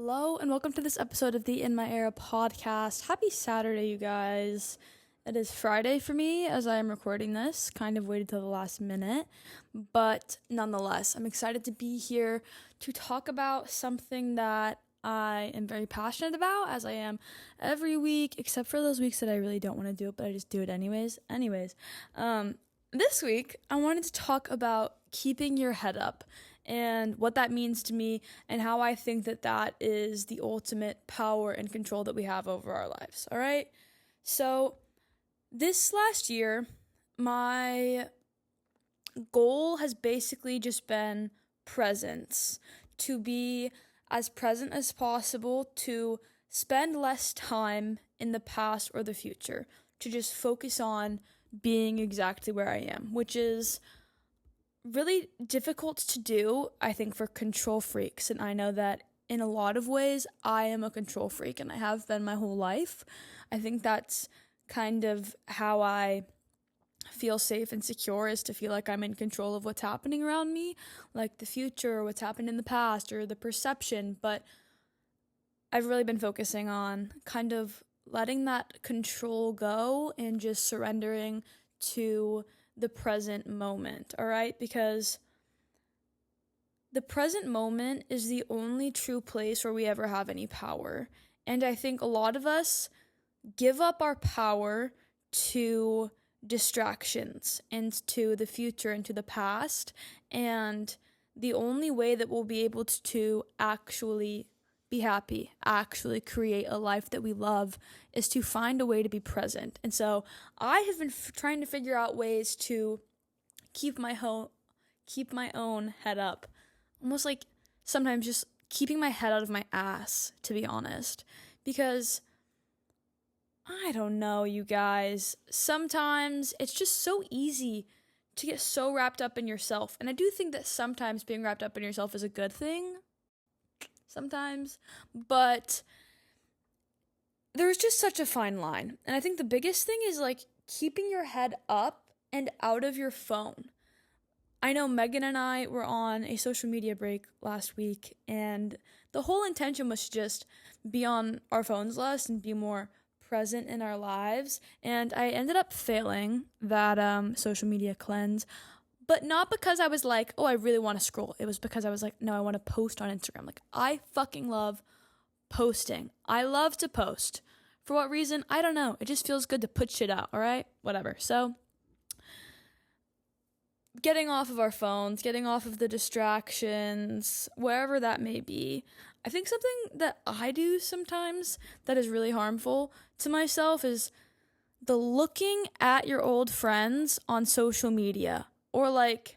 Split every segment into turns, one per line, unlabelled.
Hello and welcome to this episode of the In My Era podcast. Happy Saturday, you guys. It is Friday for me as I am recording this. Kind of waited till the last minute, but nonetheless, I'm excited to be here to talk about something that I am very passionate about, as I am every week, except for those weeks that I really don't want to do it, but I just do it anyways. This week, I wanted to talk about keeping your head up and what that means to me and how I think that that is the ultimate power and control that we have over our lives. All right. So this last year, my goal has basically just been presence, to be as present as possible, to spend less time in the past or the future, to just focus on being exactly where I am, which is really difficult to do, I think, for control freaks. And I know that in a lot of ways, I am a control freak and I have been my whole life. I think that's kind of how I feel safe and secure, is to feel like I'm in control of what's happening around me, like the future or what's happened in the past or the perception. But I've really been focusing on kind of letting that control go and just surrendering to the present moment, all right? Because the present moment is the only true place where we ever have any power. And I think a lot of us give up our power to distractions and to the future and to the past. And the only way that we'll be able to actually be happy, actually create a life that we love, is to find a way to be present. And so I have been trying to figure out ways to keep my own head up, almost like sometimes just keeping my head out of my ass, to be honest, because I don't know, you guys, sometimes it's just so easy to get so wrapped up in yourself. And I do think that sometimes being wrapped up in yourself is a good thing, sometimes, but there's just such a fine line. And I think the biggest thing is like keeping your head up and out of your phone. I know Megan and I were on a social media break last week, and the whole intention was to just be on our phones less and be more present in our lives. And I ended up failing that social media cleanse, but not because I was like, oh, I really want to scroll. It was because I was like, no, I want to post on Instagram. Like, I fucking love posting. I love to post. For what reason? I don't know. It just feels good to put shit out, all right? Whatever. So getting off of our phones, getting off of the distractions, wherever that may be. I think something that I do sometimes that is really harmful to myself is the looking at your old friends on social media, or like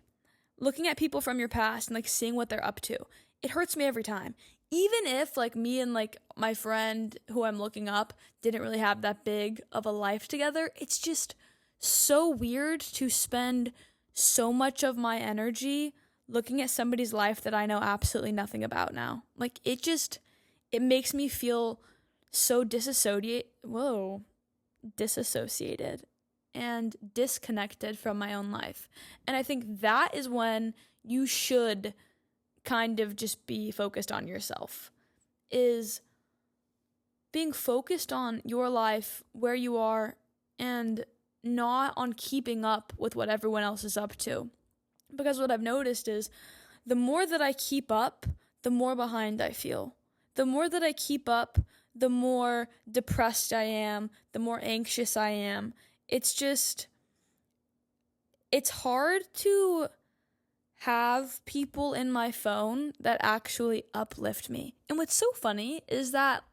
looking at people from your past and like seeing what they're up to. It hurts me every time. Even if like me and like my friend who I'm looking up didn't really have that big of a life together, it's just so weird to spend so much of my energy looking at somebody's life that I know absolutely nothing about now. Like it makes me feel so disassociated and disconnected from my own life. And I think that is when you should kind of just be focused on yourself, is being focused on your life, where you are, and not on keeping up with what everyone else is up to. Because what I've noticed is the more that I keep up, the more behind I feel. The more that I keep up, the more depressed I am, the more anxious I am. It's hard to have people in my phone that actually uplift me. And what's so funny is that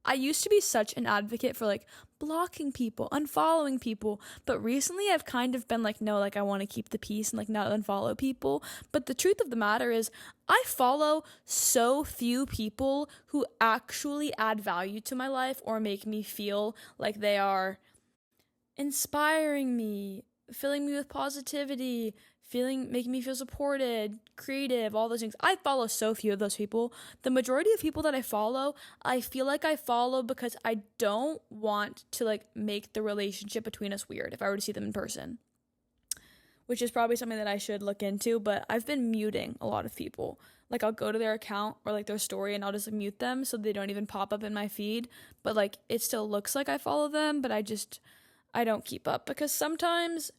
I used to be such an advocate for like blocking people, unfollowing people, but recently I've kind of been like, no, like I want to keep the peace and like not unfollow people. But the truth of the matter is I follow so few people who actually add value to my life or make me feel like they are inspiring me, filling me with positivity, making me feel supported, creative, all those things. I follow so few of those people. The majority of people that I follow, I feel like I follow because I don't want to like make the relationship between us weird if I were to see them in person, which is probably something that I should look into. But I've been muting a lot of people. Like, I'll go to their account or like their story and I'll just mute them so they don't even pop up in my feed. But like, it still looks like I follow them, but I don't keep up, because sometimes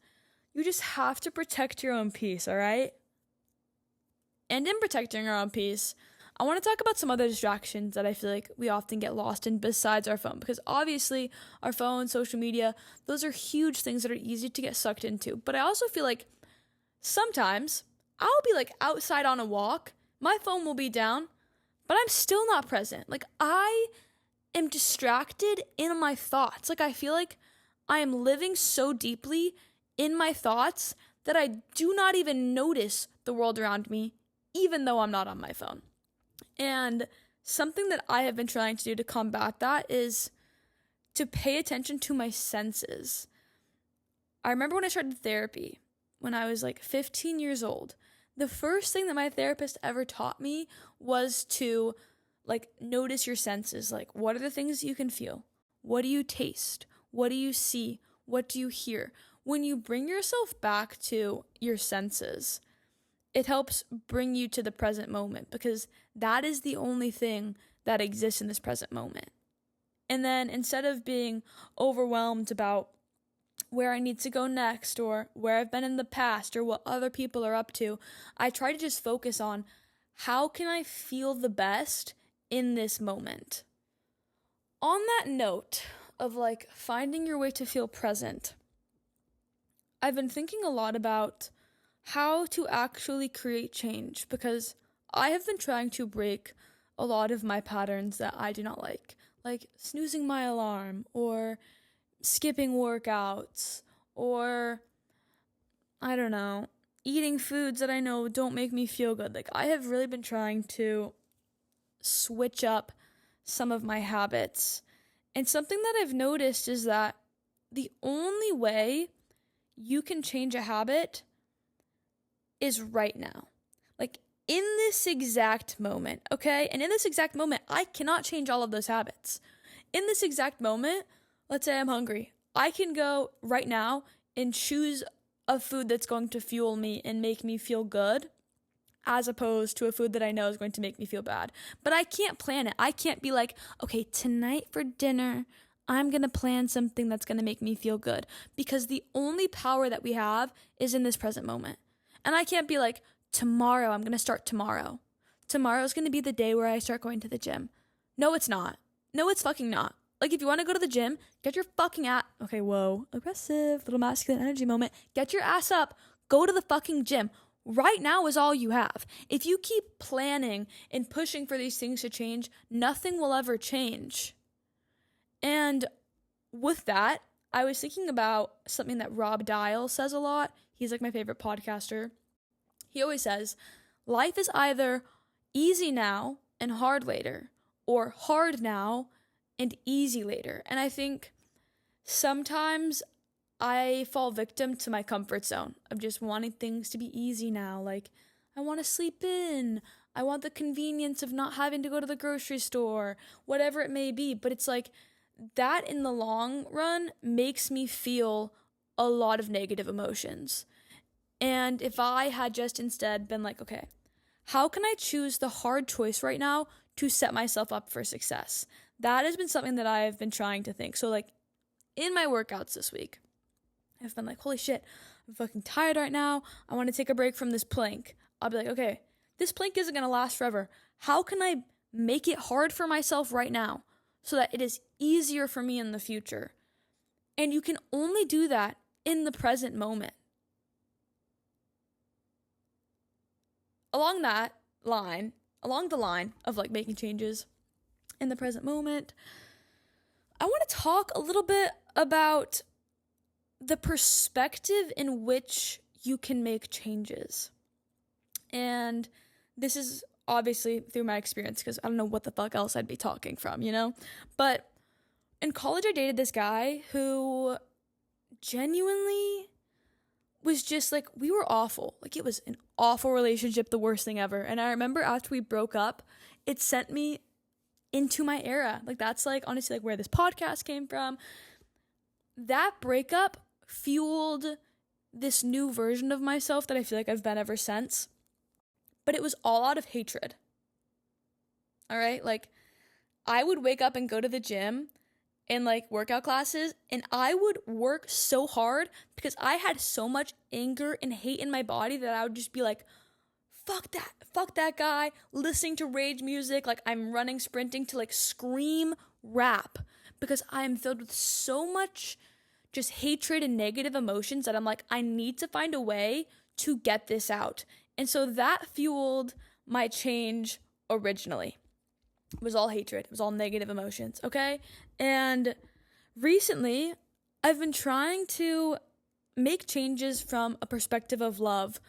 you just have to protect your own peace, all right? And in protecting our own peace, I want to talk about some other distractions that I feel like we often get lost in besides our phone, because obviously our phone, social media, those are huge things that are easy to get sucked into. But I also feel like sometimes I'll be like outside on a walk, my phone will be down, but I'm still not present. Like, I am distracted in my thoughts. Like, I feel like I am living so deeply in my thoughts that I do not even notice the world around me, even though I'm not on my phone. And something that I have been trying to do to combat that is to pay attention to my senses. I remember when I started therapy, when I was like 15 years old, the first thing that my therapist ever taught me was to like notice your senses. Like, what are the things you can feel? What do you taste? What do you see? What do you hear? When you bring yourself back to your senses, it helps bring you to the present moment, because that is the only thing that exists in this present moment. And then instead of being overwhelmed about where I need to go next or where I've been in the past or what other people are up to, I try to just focus on how can I feel the best in this moment. On that note of like finding your way to feel present, I've been thinking a lot about how to actually create change, because I have been trying to break a lot of my patterns that I do not like snoozing my alarm or skipping workouts, or I don't know, eating foods that I know don't make me feel good. Like, I have really been trying to switch up some of my habits. And something that I've noticed is that the only way you can change a habit is right now. Like, in this exact moment, okay? And in this exact moment, I cannot change all of those habits. In this exact moment, let's say I'm hungry. I can go right now and choose a food that's going to fuel me and make me feel good, as opposed to a food that I know is going to make me feel bad. But I can't plan it. I can't be like, okay, tonight for dinner, I'm going to plan something that's going to make me feel good, because the only power that we have is in this present moment. And I can't be like, tomorrow, I'm going to start tomorrow. Tomorrow's going to be the day where I start going to the gym. No, it's not. No, it's fucking not. Like, if you want to go to the gym, get your fucking ass. Okay, whoa. Aggressive, little masculine energy moment. Get your ass up. Go to the fucking gym. Right now is all you have. If you keep planning and pushing for these things to change, nothing will ever change. And with that, I was thinking about something that Rob Dial says a lot. He's like my favorite podcaster. He always says, life is either easy now and hard later, or hard now and easy later. And I think sometimes I fall victim to my comfort zone of just wanting things to be easy now. Like, I want to sleep in. I want the convenience of not having to go to the grocery store, whatever it may be. But it's like, that in the long run makes me feel a lot of negative emotions. And if I had just instead been like, okay, how can I choose the hard choice right now to set myself up for success? That has been something that I have been trying to think. So like, in my workouts this week, I've been like, holy shit, I'm fucking tired right now. I want to take a break from this plank. I'll be like, okay, this plank isn't going to last forever. How can I make it hard for myself right now so that it is easier for me in the future? And you can only do that in the present moment. Along the line of like making changes in the present moment, I want to talk a little bit about the perspective in which you can make changes. And this is obviously through my experience, because I don't know what the fuck else I'd be talking from, you know? But in college, I dated this guy who genuinely was just like, we were awful. Like, it was an awful relationship, the worst thing ever. And I remember after we broke up, it sent me into my era. Like, that's like honestly like where this podcast came from. That breakup fueled this new version of myself that I feel like I've been ever since. but it was all out of hatred. All right? Like, I would wake up and go to the gym and like workout classes, and I would work so hard because I had so much anger and hate in my body that I would just be like, fuck that guy, listening to rage music, like I'm running, sprinting to like scream rap because I'm filled with so much just hatred and negative emotions that I'm like, I need to find a way to get this out. And so that fueled my change originally. It was all hatred. It was all negative emotions, okay? And recently, I've been trying to make changes from a perspective of love,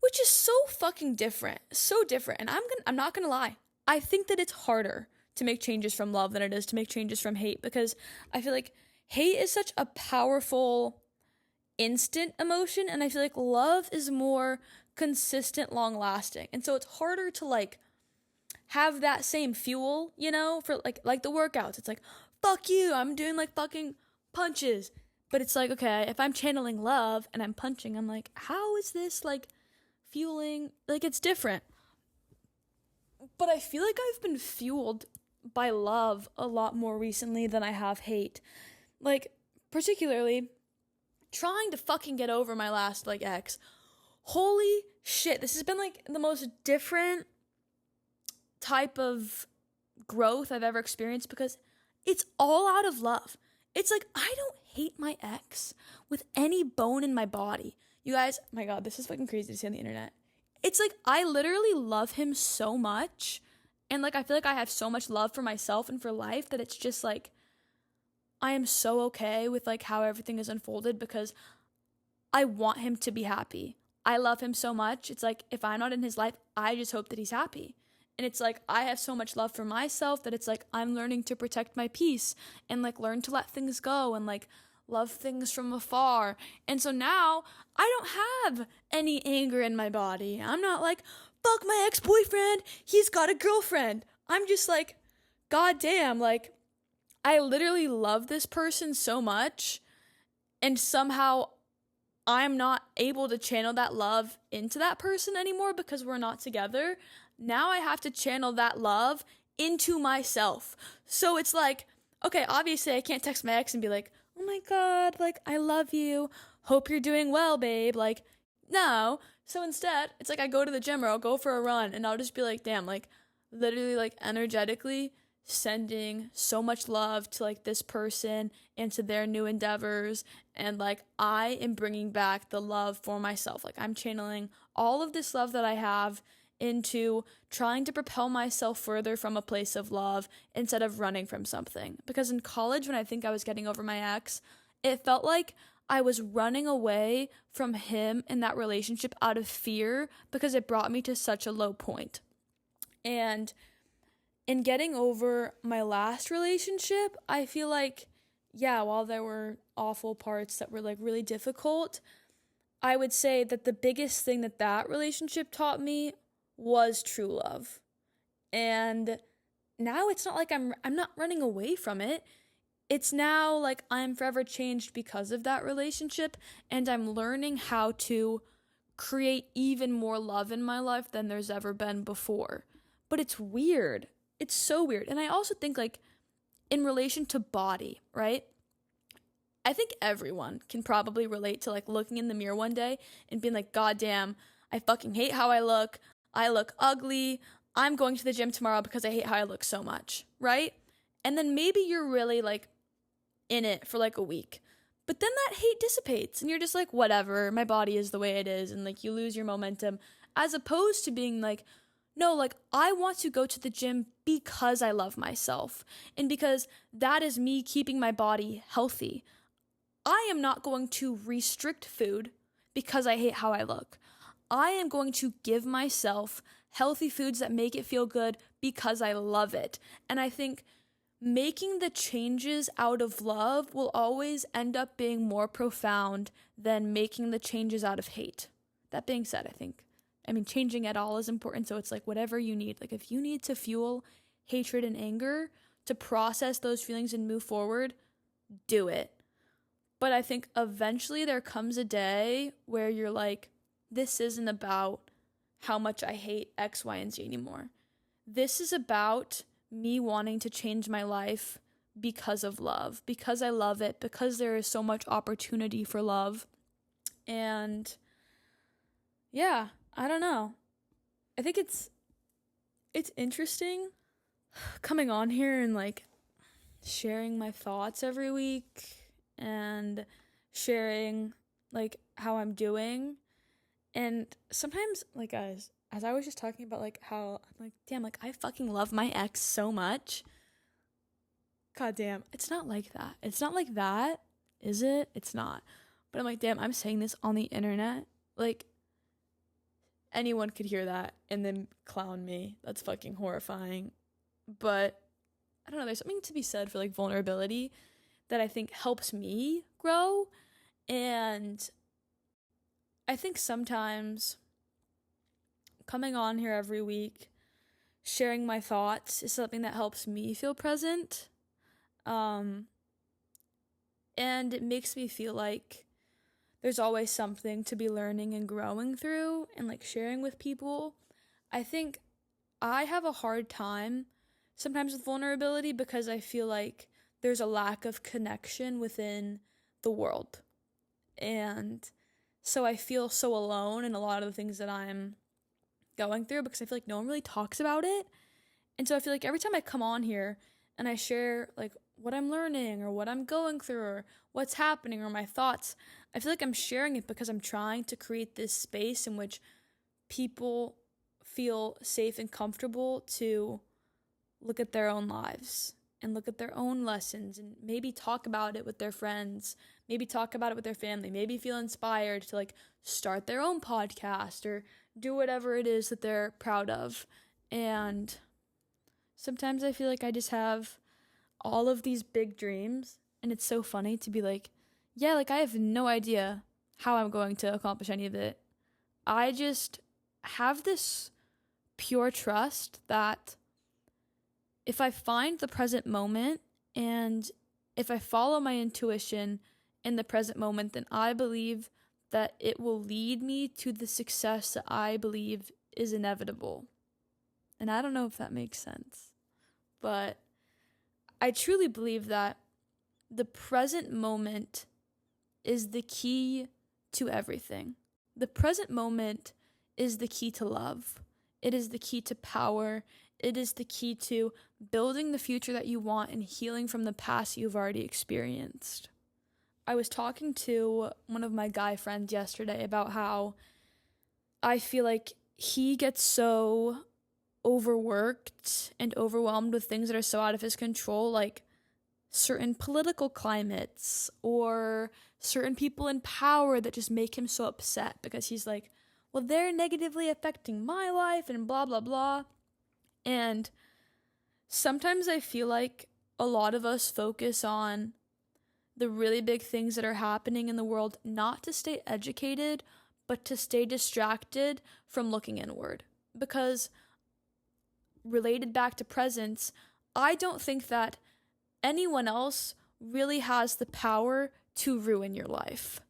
which is so fucking different. So different. And I'm not going to lie. I think that it's harder to make changes from love than it is to make changes from hate, because I feel like hate is such a powerful instant emotion, and I feel like love is more consistent, long lasting. And so it's harder to like have that same fuel, you know, for like the workouts. It's like, fuck you, I'm doing like fucking punches. But it's like, okay, if I'm channeling love and I'm punching, I'm like, how is this like fueling? Like, it's different. But I feel like I've been fueled by love a lot more recently than I have hate. Like, particularly trying to fucking get over my last like ex. Holy shit, this has been like the most different type of growth I've ever experienced, because it's all out of love. It's like, I don't hate my ex with any bone in my body. You guys, my God, this is fucking crazy to see on the internet. It's like, I literally love him so much, and like, I feel like I have so much love for myself and for life that it's just like, I am so okay with like how everything is unfolded because I want him to be happy. I love him so much. It's like, if I'm not in his life, I just hope that he's happy. And it's like, I have so much love for myself that it's like, I'm learning to protect my peace and like learn to let things go and like love things from afar. And so now I don't have any anger in my body. I'm not like, fuck my ex-boyfriend, he's got a girlfriend. I'm just like, God damn, like, I literally love this person so much, and somehow I'm not able to channel that love into that person anymore because we're not together. Now I have to channel that love into myself. So it's like, okay, obviously I can't text my ex and be like, oh my God, like, I love you, hope you're doing well, babe. Like, no. So instead, it's like I go to the gym or I'll go for a run and I'll just be like, damn, like, literally, like, energetically sending so much love to like this person and to their new endeavors, and like, I am bringing back the love for myself. Like, I'm channeling all of this love that I have into trying to propel myself further from a place of love instead of running from something. Because in college, when I think I was getting over my ex, it felt like I was running away from him in that relationship out of fear because it brought me to such a low point. And in getting over my last relationship, I feel like, yeah, while there were awful parts that were like really difficult, I would say that the biggest thing that that relationship taught me was true love. And now it's not like I'm not running away from it. It's now like I'm forever changed because of that relationship, and I'm learning how to create even more love in my life than there's ever been before. But it's weird. It's so weird. And I also think, like, in relation to body, right? I think everyone can probably relate to like looking in the mirror one day and being like, God damn, I fucking hate how I look. I look ugly. I'm going to the gym tomorrow because I hate how I look so much, right? And then maybe you're really like in it for like a week. But then that hate dissipates and you're just like, whatever, my body is the way it is. And like, you lose your momentum, as opposed to being like, no, like, I want to go to the gym because I love myself and because that is me keeping my body healthy. I am not going to restrict food because I hate how I look. I am going to give myself healthy foods that make it feel good because I love it. And I think making the changes out of love will always end up being more profound than making the changes out of hate. That being said, I mean, changing at all is important. So it's like whatever you need. Like, if you need to fuel hatred and anger to process those feelings and move forward, do it. But I think eventually there comes a day where you're like, this isn't about how much I hate X, Y, and Z anymore. This is about me wanting to change my life because of love, because I love it, because there is so much opportunity for love. And yeah, I don't know. I think it's interesting coming on here and like sharing my thoughts every week and sharing like how I'm doing. And sometimes, like, guys, as I was just talking about like how I'm like, damn, like I fucking love my ex so much. God damn, it's not like that. It's not like that, is it? It's not. But I'm like, damn, I'm saying this on the internet. Like, anyone could hear that and then clown me. That's fucking horrifying. But I don't know, there's something to be said for like vulnerability that I think helps me grow. And I think sometimes coming on here every week, sharing my thoughts is something that helps me feel present. And it makes me feel like there's always something to be learning and growing through and like sharing with people. I think I have a hard time sometimes with vulnerability because I feel like there's a lack of connection within the world. And so I feel so alone in a lot of the things that I'm going through because I feel like no one really talks about it. And so I feel like every time I come on here and I share like what I'm learning or what I'm going through or what's happening or my thoughts, I feel like I'm sharing it because I'm trying to create this space in which people feel safe and comfortable to look at their own lives and look at their own lessons and maybe talk about it with their friends, maybe talk about it with their family, maybe feel inspired to like start their own podcast or do whatever it is that they're proud of. And sometimes I feel like I just have all of these big dreams and it's so funny to be like, yeah, like I have no idea how I'm going to accomplish any of it. I just have this pure trust that if I find the present moment and if I follow my intuition in the present moment, then I believe that it will lead me to the success that I believe is inevitable. And I don't know if that makes sense, but I truly believe that the present moment is the key to everything. The present moment is the key to love. It is the key to power. It is the key to building the future that you want and healing from the past you've already experienced. I was talking to one of my guy friends yesterday about how I feel like he gets so overworked and overwhelmed with things that are so out of his control, like certain political climates or certain people in power that just make him so upset because he's like, well, they're negatively affecting my life and blah, blah, blah. And sometimes I feel like a lot of us focus on the really big things that are happening in the world, not to stay educated, but to stay distracted from looking inward. Because related back to presence, I don't think that anyone else really has the power to ruin your life.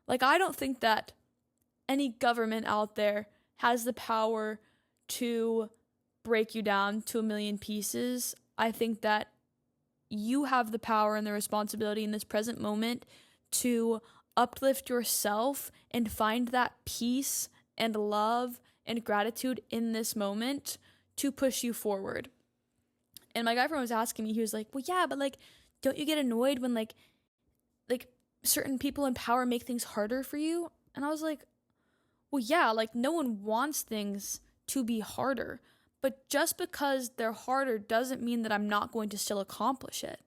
Like, I don't think that any government out there has the power to break you down to a million pieces. I think that you have the power and the responsibility in this present moment to uplift yourself and find that peace and love and gratitude in this moment to push you forward. And my guy friend was asking me, he was like, well, yeah, but like, don't you get annoyed when like certain people in power make things harder for you? And I was like, well, yeah, like no one wants things to be harder, but just because they're harder doesn't mean that I'm not going to still accomplish it.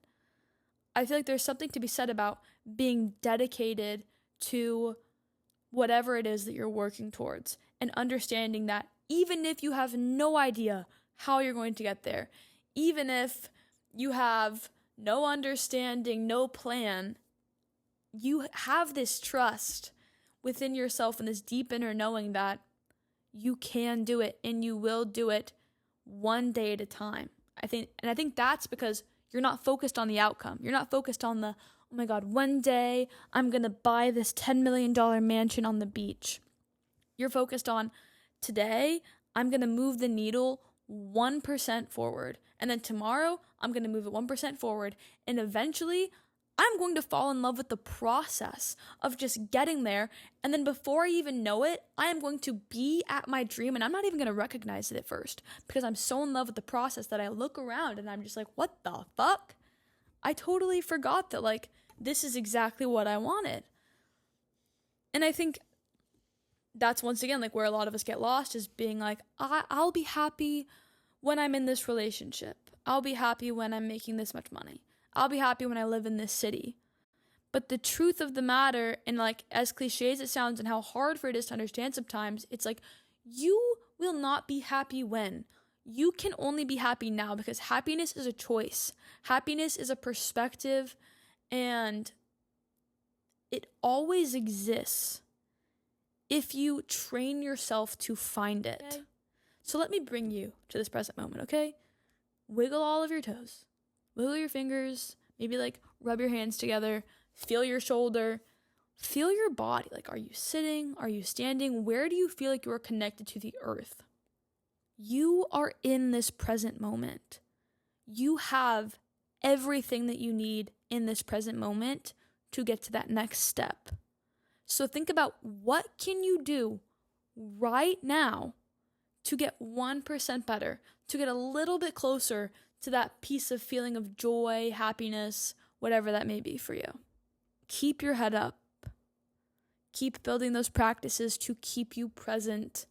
I feel like there's something to be said about being dedicated to whatever it is that you're working towards and understanding that even if you have no idea how you're going to get there, even if you have no understanding, no plan, you have this trust within yourself and this deep inner knowing that you can do it and you will do it one day at a time. I think that's because you're not focused on the outcome. You're not focused on the, oh my God, one day I'm going to buy this $10 million mansion on the beach. You're focused on today I'm going to move the needle 1% forward. And then tomorrow I'm going to move it 1% forward. And eventually I'm going to fall in love with the process of just getting there. And then before I even know it, I am going to be at my dream, and I'm not even going to recognize it at first because I'm so in love with the process that I look around and I'm just like, what the fuck? I totally forgot that, like, this is exactly what I wanted. And I think that's once again like where a lot of us get lost, is being like, I'll be happy when I'm in this relationship. I'll be happy when I'm making this much money. I'll be happy when I live in this city. But the truth of the matter, and like as cliche as it sounds and how hard for it is to understand sometimes, it's like you will not be happy when. You can only be happy now, because happiness is a choice. Happiness is a perspective, and it always exists if you train yourself to find it. Okay. So let me bring you to this present moment, okay? Wiggle all of your toes. Wiggle your fingers. Maybe like rub your hands together. Feel your shoulder. Feel your body. Like, are you sitting? Are you standing? Where do you feel like you are connected to the earth? You are in this present moment. You have everything that you need in this present moment to get to that next step. So think about, what can you do right now to get 1% better, to get a little bit closer to that piece of feeling of joy, happiness, whatever that may be for you. Keep your head up. Keep building those practices to keep you present,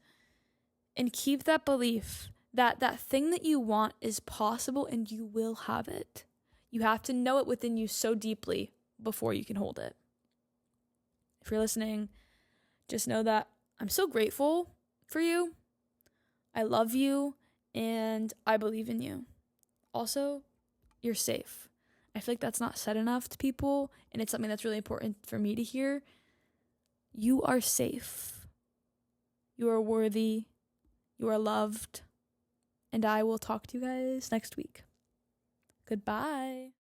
and keep that belief that that thing that you want is possible and you will have it. You have to know it within you so deeply before you can hold it. If you're listening, just know that I'm so grateful for you. I love you, and I believe in you. Also, you're safe. I feel like that's not said enough to people, and it's something that's really important for me to hear. You are safe. You are worthy. You are loved. And I will talk to you guys next week. Goodbye.